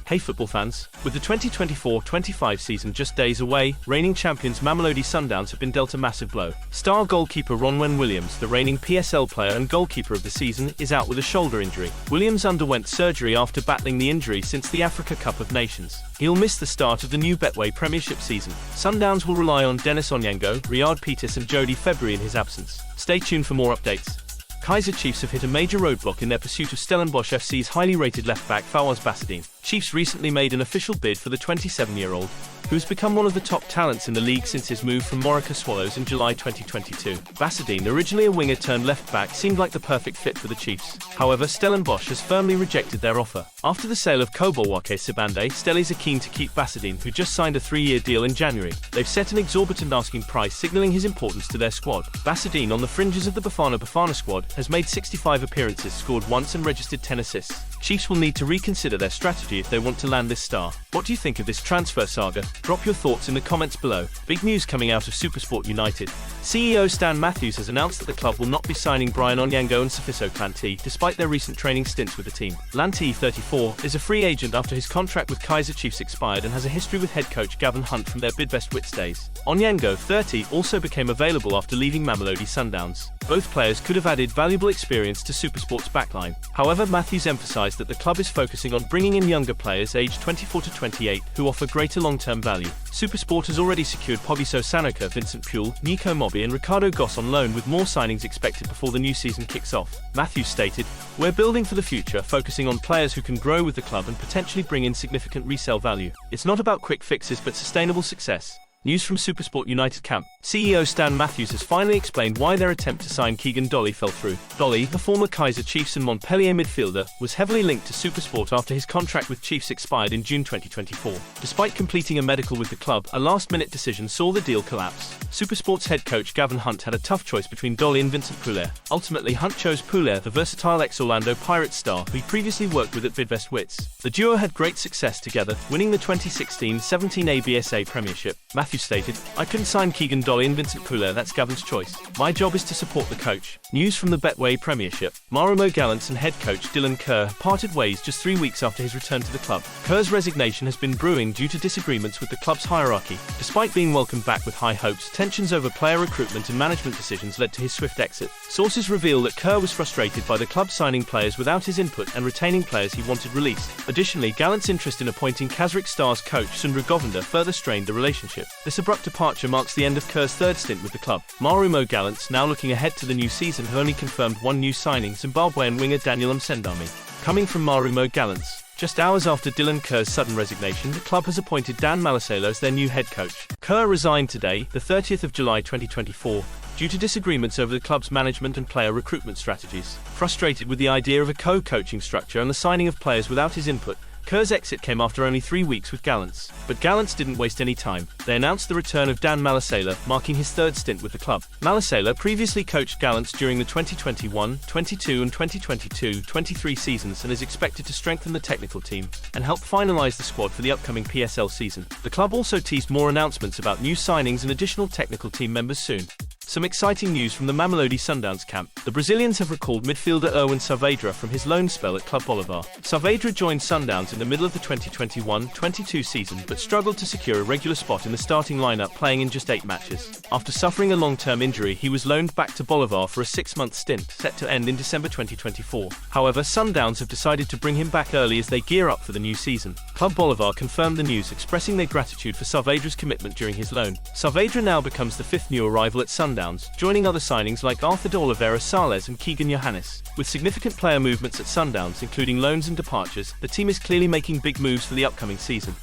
Hey football fans, with the 2024-25 season just days away, reigning champions Mamelodi Sundowns have been dealt a massive blow. Star goalkeeper Ronwen Williams, the reigning PSL player and goalkeeper of the season, is out with a shoulder injury. Williams underwent surgery after battling the injury since the Africa Cup of Nations. He'll miss the start of the new Betway Premiership season. Sundowns will rely on Dennis Onyango, Riyad Peters and Jody February in his absence. Stay tuned for more updates. Kaizer Chiefs have hit a major roadblock in their pursuit of Stellenbosch FC's highly rated left-back Fawaz Bassadine. Chiefs recently made an official bid for the 27-year-old, who has become one of the top talents in the league since his move from Morica Swallows in July 2022. Bassadine, originally a winger turned left-back, seemed like the perfect fit for the Chiefs. However, Stellenbosch has firmly rejected their offer. After the sale of Kobolwake Sibande, Stellies are keen to keep Bassadine, who just signed a 3-year deal in January. They've set an exorbitant asking price, signalling his importance to their squad. Bassadine, on the fringes of the Bafana squad, has made 65 appearances, scored once and registered 10 assists. Chiefs will need to reconsider their strategy if they want to land this star. What do you think of this transfer saga? Drop your thoughts in the comments below. Big news coming out of SuperSport United. CEO Stan Matthews has announced that the club will not be signing Brian Onyango and Sifiso Klanti, despite their recent training stints with the team. Lanti, 34, is a free agent after his contract with Kaizer Chiefs expired and has a history with head coach Gavin Hunt from their Bidvest Wits days. Onyango, 30, also became available after leaving Mamelodi Sundowns. Both players could have added valuable experience to SuperSport's backline. However, Matthews emphasised that the club is focusing on bringing in younger players aged 24 to 28 who offer greater long-term value. SuperSport has already secured Pogiso Sanoka, Vincent Puel, Nico Mobby and Ricardo Goss on loan, with more signings expected before the new season kicks off. Matthews stated, "We're building for the future, focusing on players who can grow with the club and potentially bring in significant resale value. It's not about quick fixes but sustainable success." News from SuperSport United camp. CEO Stan Matthews has finally explained why their attempt to sign Keegan Dolly fell through. Dolly, the former Kaizer Chiefs and Montpellier midfielder, was heavily linked to SuperSport after his contract with Chiefs expired in June 2024. Despite completing a medical with the club, a last-minute decision saw the deal collapse. SuperSport's head coach Gavin Hunt had a tough choice between Dolly and Vincent Puler. Ultimately, Hunt chose Puler, the versatile ex-Orlando Pirates star who he previously worked with at Bidvest Wits. The duo had great success together, winning the 2016-17 ABSA Premiership. Matthews stated, "I couldn't sign Keegan Dolly and Vincent Puler, that's Gavin's choice. My job is to support the coach." News from the Betway Premiership. Marumo Gallants and head coach Dylan Kerr parted ways just 3 weeks after his return to the club. Kerr's resignation has been brewing due to disagreements with the club's hierarchy. Despite being welcomed back with high hopes, tensions over player recruitment and management decisions led to his swift exit. Sources reveal that Kerr was frustrated by the club signing players without his input and retaining players he wanted released. Additionally, Gallants' interest in appointing Kazakh Stars coach Sundra Govender further strained the relationship. This abrupt departure marks the end of Kerr's third stint with the club. Marumo Gallants, now looking ahead to the new season, have only confirmed one new signing, Zimbabwean winger Daniel Msendami. Coming from Marumo Gallants. Just hours after Dylan Kerr's sudden resignation, the club has appointed Dan Malisalo as their new head coach. Kerr resigned today, the 30th of July 2024, due to disagreements over the club's management and player recruitment strategies. Frustrated with the idea of a co-coaching structure and the signing of players without his input, Kerr's exit came after only 3 weeks with Gallants. But Gallants didn't waste any time. They announced the return of Dan Malisala, marking his third stint with the club. Malisala previously coached Gallants during the 2021-22 and 2022-23 seasons and is expected to strengthen the technical team and help finalise the squad for the upcoming PSL season. The club also teased more announcements about new signings and additional technical team members soon. Some exciting news from the Mamelodi Sundowns camp. The Brazilians have recalled midfielder Erwin Saavedra from his loan spell at Club Bolivar. Saavedra joined Sundowns in the middle of the 2021-22 season but struggled to secure a regular spot in the starting lineup, playing in just 8 matches. After suffering a long-term injury, he was loaned back to Bolivar for a 6-month stint, set to end in December 2024. However, Sundowns have decided to bring him back early as they gear up for the new season. Club Bolivar confirmed the news, expressing their gratitude for Saavedra's commitment during his loan. Saavedra now becomes the 5th new arrival at Sundowns, joining other signings like Arthur de Oliveira Salles and Keegan Johannes. With significant player movements at Sundowns, including loans and departures, the team is clearly making big moves for the upcoming season.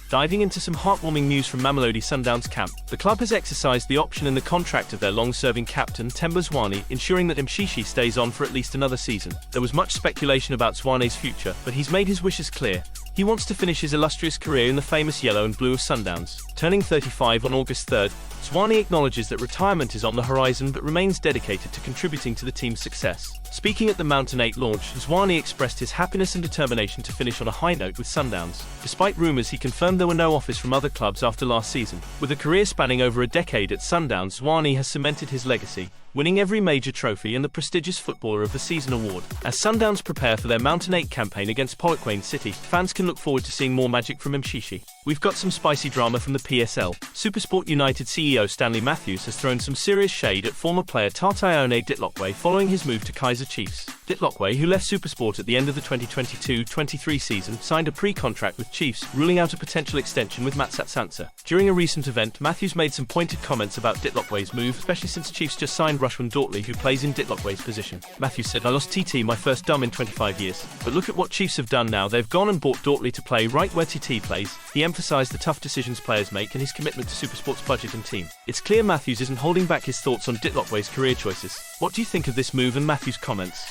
Diving into some heartwarming news from Mamelodi Sundowns camp. The club has exercised the option in the contract of their long-serving captain, Themba Zwane, ensuring that Mshishi stays on for at least another season. There was much speculation about Zwane's future, but he's made his wishes clear. He wants to finish his illustrious career in the famous yellow and blue of Sundowns. Turning 35 on August 3rd, Zwane acknowledges that retirement is on the horizon but remains dedicated to contributing to the team's success. Speaking at the Mountain 8 launch, Zwane expressed his happiness and determination to finish on a high note with Sundowns. Despite rumours, he confirmed there were no offers from other clubs after last season. With a career spanning over a decade at Sundowns, Zwane has cemented his legacy, winning every major trophy and the prestigious Footballer of the Season award. As Sundowns prepare for their Mountain 8 campaign against Polokwane City, fans can look forward to seeing more magic from Mshishi. We've got some spicy drama from the PSL. SuperSport United CEO Stanley Matthews has thrown some serious shade at former player Tataone Ditlokwe following his move to Kaizer Chiefs. Ditlokwe, who left SuperSport at the end of the 2022-23 season, signed a pre-contract with Chiefs, ruling out a potential extension with Matsat Sansa. During a recent event, Matthews made some pointed comments about Ditlokwe's move, especially since Chiefs just signed Rushwan Dortley, who plays in Ditlokwe's position. Matthews said, "I lost TT, my first dum in 25 years. But look at what Chiefs have done now. They've gone and bought Dortley to play right where TT plays." He emphasised the tough decisions players make and his commitment to SuperSport's budget and team. It's clear Matthews isn't holding back his thoughts on Ditlokwe's career choices. What do you think of this move and Matthews' comments?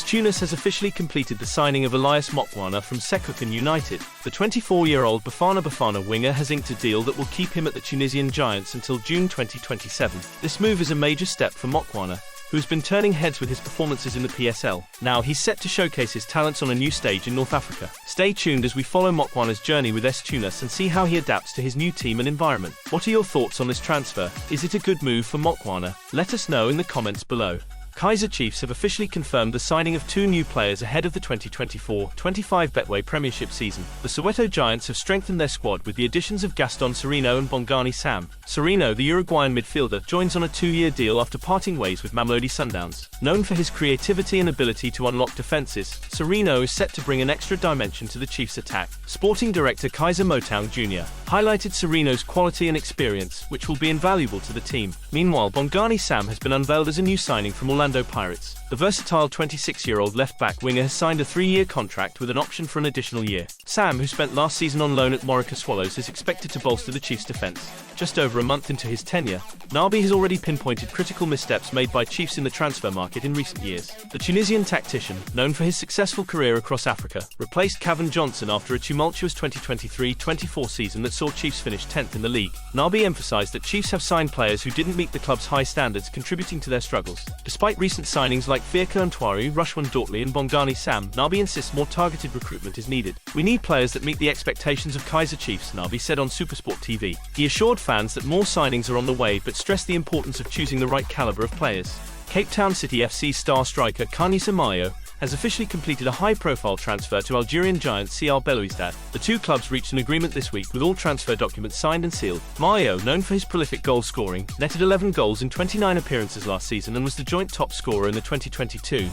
Tunis has officially completed the signing of Elias Mokwana from Shakeup United. The 24-year-old Bafana winger has inked a deal that will keep him at the Tunisian Giants until June 2027. This move is a major step for Mokwana, who has been turning heads with his performances in the PSL. Now he's set to showcase his talents on a new stage in North Africa. Stay tuned as we follow Mokwana's journey with Tunis and see how he adapts to his new team and environment. What are your thoughts on this transfer? Is it a good move for Mokwana? Let us know in the comments below. Kaizer Chiefs have officially confirmed the signing of 2 new players ahead of the 2024-25 Betway Premiership season. The Soweto Giants have strengthened their squad with the additions of Gaston Sereno and Bongani Sam. Sereno, the Uruguayan midfielder, joins on a 2-year deal after parting ways with Mamelodi Sundowns. Known for his creativity and ability to unlock defences, Sereno is set to bring an extra dimension to the Chiefs' attack. Sporting director Kaiser Motown Jr. highlighted Sereno's quality and experience, which will be invaluable to the team. Meanwhile, Bongani Sam has been unveiled as a new signing from Orlando Pirates. The versatile 26-year-old left-back winger has signed a 3-year contract with an option for an additional year. Sam, who spent last season on loan at Morica Swallows, is expected to bolster the Chiefs' defence. Just over a month into his tenure, Nabi has already pinpointed critical missteps made by Chiefs in the transfer market in recent years. The Tunisian tactician, known for his successful career across Africa, replaced Cavan Johnson after a tumultuous 2023-24 season that saw Chiefs finish 10th in the league. Nabi emphasised that Chiefs have signed players who didn't meet the club's high standards, contributing to their struggles. Despite recent signings like Firka Ntwaru, Rushwan Dortley and Bongani Sam, Nabi insists more targeted recruitment is needed. "We need players that meet the expectations of Kaizer Chiefs," Nabi said on SuperSport TV. He assured fans that more signings are on the way, but stressed the importance of choosing the right calibre of players. Cape Town City FC star striker Kanisa Mayo has officially completed a high-profile transfer to Algerian giant CR Belouizdad. The two clubs reached an agreement this week with all transfer documents signed and sealed. Mayo, known for his prolific goal scoring, netted 11 goals in 29 appearances last season and was the joint top scorer in the 2022-23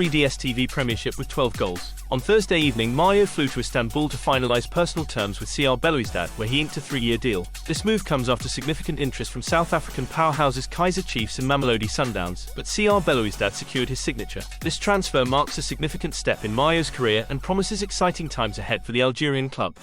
DStv Premiership with 12 goals. On Thursday evening, Mayo flew to Istanbul to finalise personal terms with CR Belouizdad, where he inked a 3-year deal. This move comes after significant interest from South African powerhouses Kaizer Chiefs and Mamelodi Sundowns, but CR Belouizdad secured his signature. This transfer marks a significant step in Mayo's career and promises exciting times ahead for the Algerian club.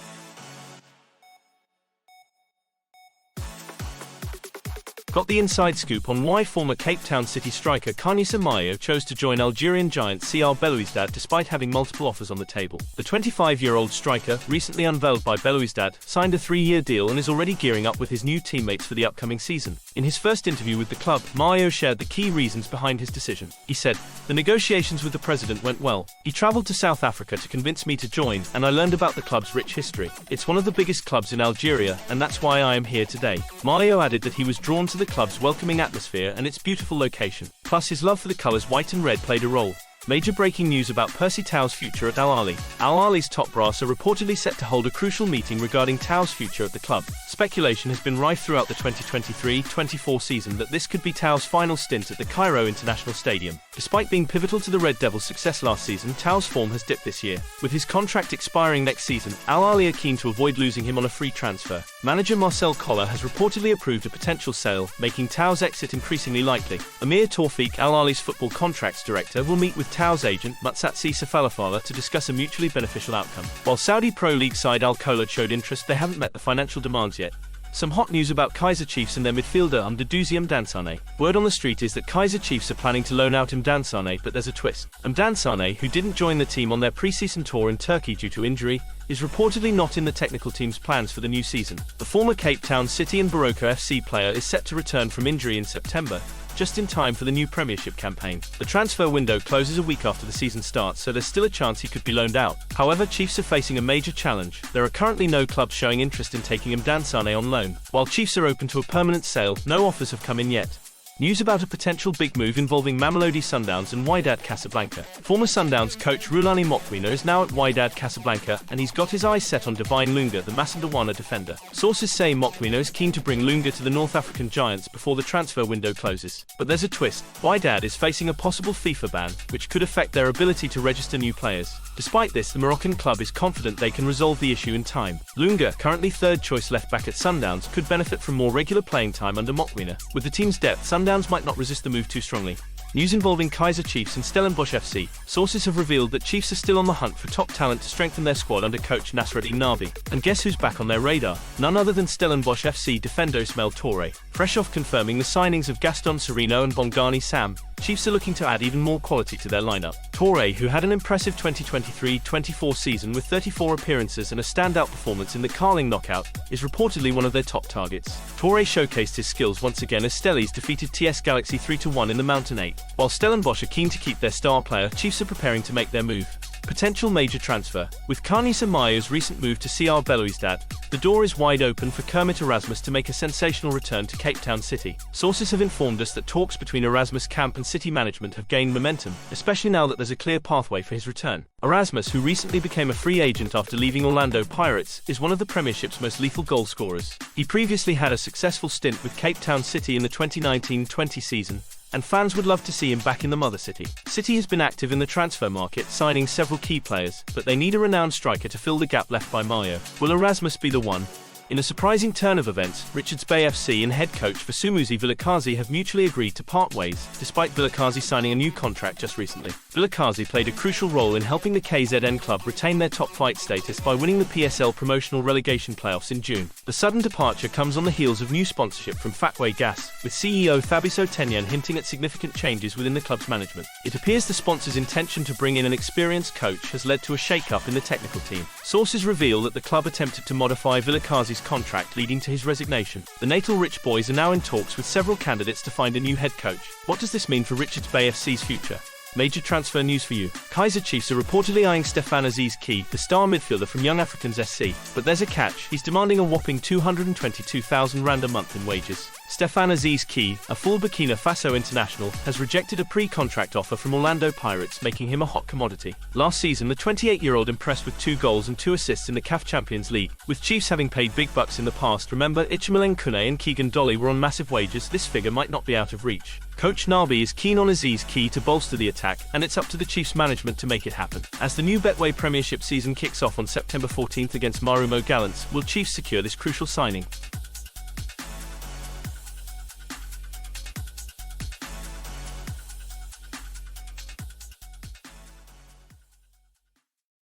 Got the inside scoop on why former Cape Town City striker Kanisa Mayo chose to join Algerian giant CR Belouizdad despite having multiple offers on the table. The 25-year-old striker, recently unveiled by Belouizdad, signed a 3-year deal and is already gearing up with his new teammates for the upcoming season. In his first interview with the club, Mayo shared the key reasons behind his decision. He said, "The negotiations with the president went well. He travelled to South Africa to convince me to join, and I learned about the club's rich history. It's one of the biggest clubs in Algeria, and that's why I am here today." Mayo added that he was drawn to the club's welcoming atmosphere and its beautiful location. Plus, his love for the colours white and red played a role. Major breaking news about Percy Tau's future at Al Ahly. Al Ahly's top brass are reportedly set to hold a crucial meeting regarding Tau's future at the club. Speculation has been rife throughout the 2023-24 season that this could be Tau's final stint at the Cairo International Stadium. Despite being pivotal to the Red Devils' success last season, Tau's form has dipped this year. With his contract expiring next season, Al Ahly are keen to avoid losing him on a free transfer. Manager Marcel Koller has reportedly approved a potential sale, making Tau's exit increasingly likely. Amir Tawfiq, Al Ahly's football contracts director, will meet with Tau's agent, Matsatsi Sefalafala, to discuss a mutually beneficial outcome. While Saudi Pro League side Al Kholad showed interest, they haven't met the financial demands yet. Some hot news about Kaizer Chiefs and their midfielder Mduduzi Mdansane. Word on the street is that Kaizer Chiefs are planning to loan out Mdansane, but there's a twist. Mdansane, who didn't join the team on their pre-season tour in Turkey due to injury, is reportedly not in the technical team's plans for the new season. The former Cape Town City and Baroko FC player is set to return from injury in September, just in time for the new Premiership campaign. The transfer window closes a week after the season starts, so there's still a chance he could be loaned out. However, Chiefs are facing a major challenge. There are currently no clubs showing interest in taking Sane on loan. While Chiefs are open to a permanent sale, no offers have come in yet. News about a potential big move involving Mamelodi Sundowns and Wydad Casablanca. Former Sundowns coach Rulani Mokwana is now at Wydad Casablanca, and he's got his eyes set on Divine Lunga, the Macedonia defender. Sources say Mokwana is keen to bring Lunga to the North African Giants before the transfer window closes. But there's a twist. Wydad is facing a possible FIFA ban, which could affect their ability to register new players. Despite this, the Moroccan club is confident they can resolve the issue in time. Lunga, currently third-choice left-back at Sundowns, could benefit from more regular playing time under Mokwana. With the team's depth, Sundowns might not resist the move too strongly. News involving Kaizer Chiefs and Stellenbosch FC. Sources have revealed that Chiefs are still on the hunt for top talent to strengthen their squad under coach Nasreddin Nabi. And guess who's back on their radar? None other than Stellenbosch FC defender Ismail Toure. Fresh off confirming the signings of Gaston Sereno and Bongani Sam, Chiefs are looking to add even more quality to their lineup. Toure, who had an impressive 2023-24 season with 34 appearances and a standout performance in the Carling knockout, is reportedly one of their top targets. Toure showcased his skills once again as Stellies defeated TS Galaxy 3-1 in the Mountain 8. While Stellenbosch are keen to keep their star player, Chiefs are preparing to make their move. Potential major transfer. With Kanisa Mayo's recent move to CR Belouizdad, the door is wide open for Kermit Erasmus to make a sensational return to Cape Town City. Sources have informed us that talks between Erasmus camp and City management have gained momentum, especially now that there's a clear pathway for his return. Erasmus, who recently became a free agent after leaving Orlando Pirates, is one of the Premiership's most lethal goal scorers. He previously had a successful stint with Cape Town City in the 2019-20 season, and fans would love to see him back in the mother city. City has been active in the transfer market, signing several key players, but they need a renowned striker to fill the gap left by Mayo. Will Erasmus be the one? In a surprising turn of events, Richards Bay FC and head coach Vasumuzi Vilakazi have mutually agreed to part ways, despite Vilakazi signing a new contract just recently. Vilakazi played a crucial role in helping the KZN club retain their top flight status by winning the PSL promotional relegation playoffs in June. The sudden departure comes on the heels of new sponsorship from Fatway Gas, with CEO Fabrice Tenyan hinting at significant changes within the club's management. It appears the sponsor's intention to bring in an experienced coach has led to a shake-up in the technical team. Sources reveal that the club attempted to modify Vilakazi's contract, leading to his resignation. The Natal Rich Boys are now in talks with several candidates to find a new head coach. What does this mean for Richards Bay FC's future? Major transfer news for you. Kaizer Chiefs are reportedly eyeing Aziz Ki, the star midfielder from Young Africans SC. But there's a catch. He's demanding a whopping 222,000 rand a month in wages. Aziz Ki, a full Burkina Faso international, has rejected a pre-contract offer from Orlando Pirates, making him a hot commodity. Last season, the 28-year-old impressed with 2 goals and 2 assists in the CAF Champions League. With Chiefs having paid big bucks in the past, remember Ichimeleng Kune and Keegan Dolly were on massive wages, this figure might not be out of reach. Coach Nabi is keen on Aziz Ki to bolster the attack, and it's up to the Chiefs management to make it happen. As the new Betway Premiership season kicks off on September 14th against Marumo Gallants, will Chiefs secure this crucial signing?